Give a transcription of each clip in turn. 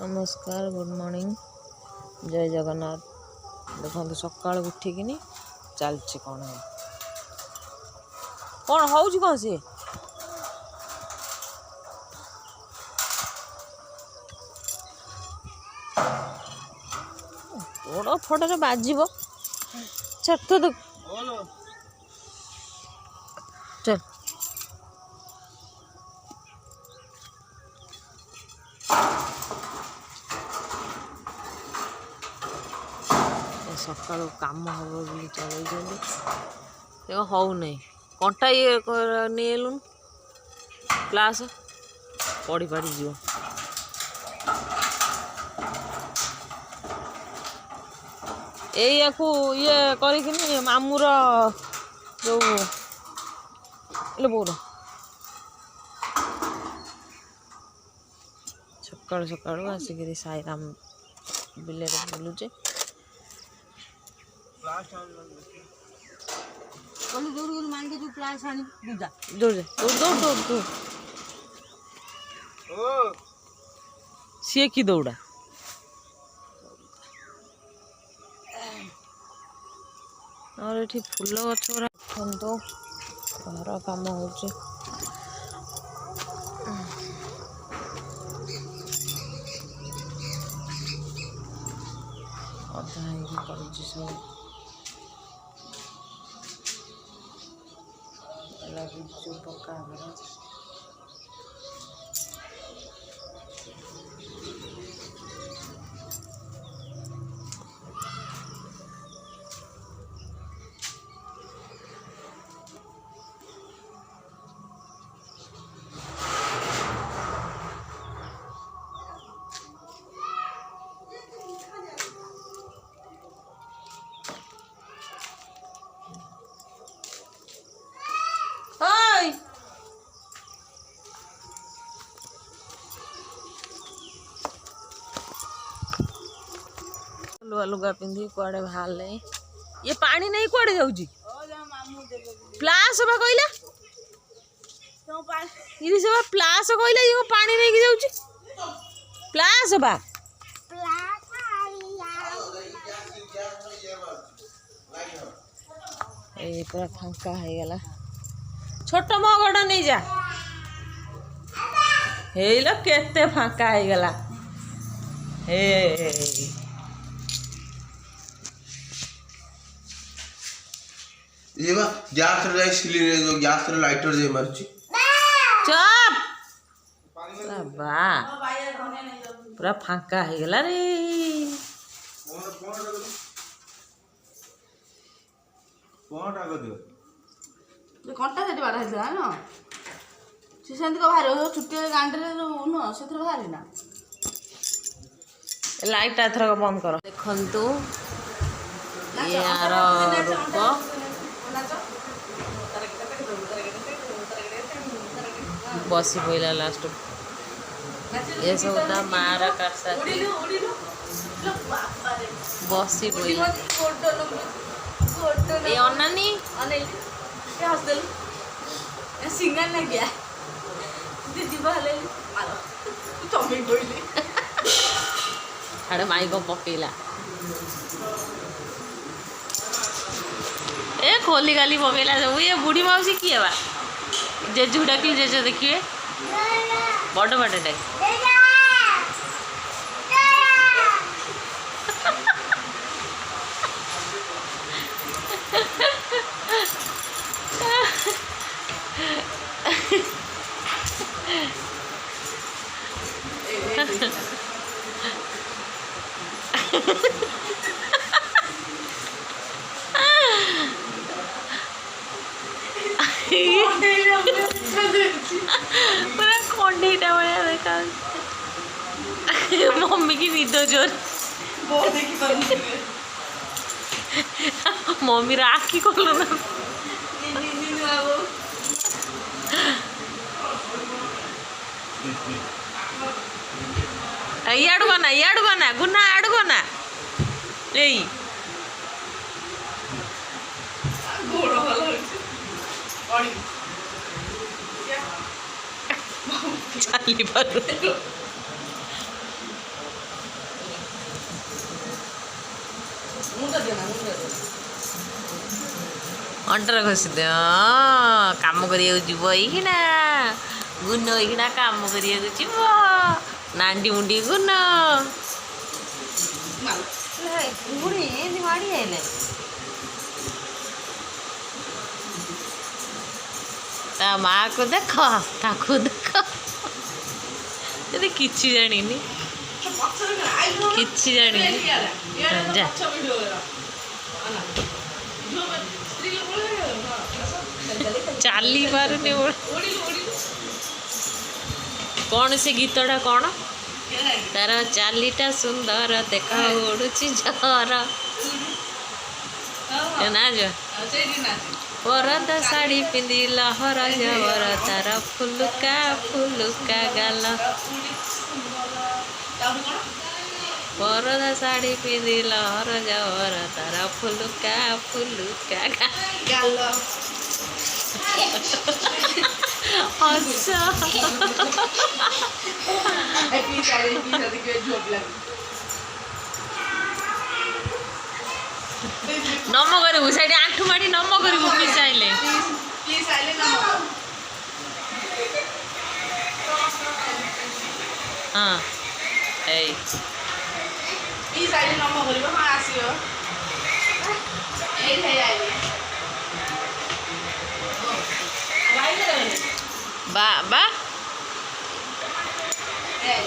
नमस्कार good morning जय जगन्नाथ। देखो सकाल उठिकी चलची कौन कौन सी गोड़ फटे बाजिब छत तो चल सका कम हम बोली चल हौ नहीं कंटा ये नहीं क्लास पढ़ी पाड़ी जीव ये कर मामूर जो बोर सका सका आसिक साईराम बिल बुलुचे सी कि दौड़ा और ये फूल गछ देखो घर कम हो अधा कर सब लगे पक्का घर लुआ लुगा पिंधि कुआड़े बाहर ले ये पानी नहीं कुआड़े जाउजी प्लास बा कहला इरी से प्लास कहला ये पानी नहीं की जाउजी प्लास बा ए पूरा फांका है गला छोट मगड़ा नहीं जा हेलो केते फांका है गला हे ये बा गैस रे सिलिंडर जो गैस रे लाइटर जे मारची चुप बा पूरा फांका है गला रे कोन आगो दियो जे कंटा सेठी बाड़ा हैला न से सेंती को बाहर छुट्टी गांडरे न सेथर बाहर ना लाइट एथर बंद करो देखंतु यार रूप बसी पड़ा लास्ट ये सब मार काट बसी पड़ा ये अनानी सिंगर ना गया अरे माई को पकेला ए खोली गाली पकेला सब ये बुढ़ी माउसी किए बा जेजू डाकिल जेजू देखिए बड़ बड़ डाक पूरा कंडीटा बढ़िया देखा मम्मी की निद जोर मम्मी राखी खोलो ना इड़गना गुना आड़गना यही चली पर ମୁଣ୍ଡ ଦିଅ ନା ମୁଣ୍ଡ ଦିଅ ଅଣ୍ଟାରେ ଘଷିଦେ କାମ କରିବାକୁ ଯିବ ଏଇଖିନା ଗୁନ ଏଇଖିନା କାମ କରିବାକୁ ଯିବ ନାଣ୍ଡି ମୁଣ୍ଡି ଗୁନ ବୁଢ଼ୀ ଏମିତି ମାଡ଼ି ଆଇଲେ ତା ମାଆକୁ ଦେଖ ତାକୁ ଦେଖ ଯଦି କିଛି ଜାଣିନି କିଛି ଜାଣିନି ଯା ଚାଲି ପାରୁନି କ'ଣ ସେ ଗୀତଟା କ'ଣ ତାର ଚାଲିଟା ସୁନ୍ଦର ଦେଖ ଉଡ଼ୁଛି ଝର ନା ଯ ପରଦ ଶାଢ଼ୀ ପିନ୍ଧି ଲହର ଜବର ତାର ଫୁଲୁକା ଫୁଲୁକା ଗାଲ ପରଦା ଶାଢ଼ୀ ପିନ୍ଧି ଲହର ଜବର ତାର ଫୁଲୁକା ଫୁଲୁକା ଗାଲ ହସ ନମ କରିବୁ ସେଇଠି ଆଣ୍ଠୁ ମାଡ଼ି ନମ କରିବୁ ପିସାଇଲେ ହଁ ଏଇ ନମ କରିବ ହଁ ଆସିବ ବା ବା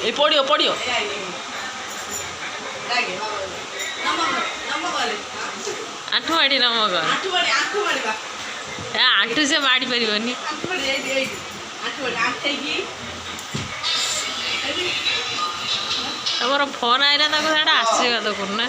ଏ ପଡ଼ିବ ପଡ଼ିବ ଆଣ୍ଠୁ ମାଡ଼ି ନମ କର ଆଣ୍ଠୁ ସେ ମାଡ଼ି ପାରିବନି ତମର ଫୋନ୍ ଆଇଲା ତାକୁ ସେଇଟା ଆଶୀର୍ବାଦ କରୁନା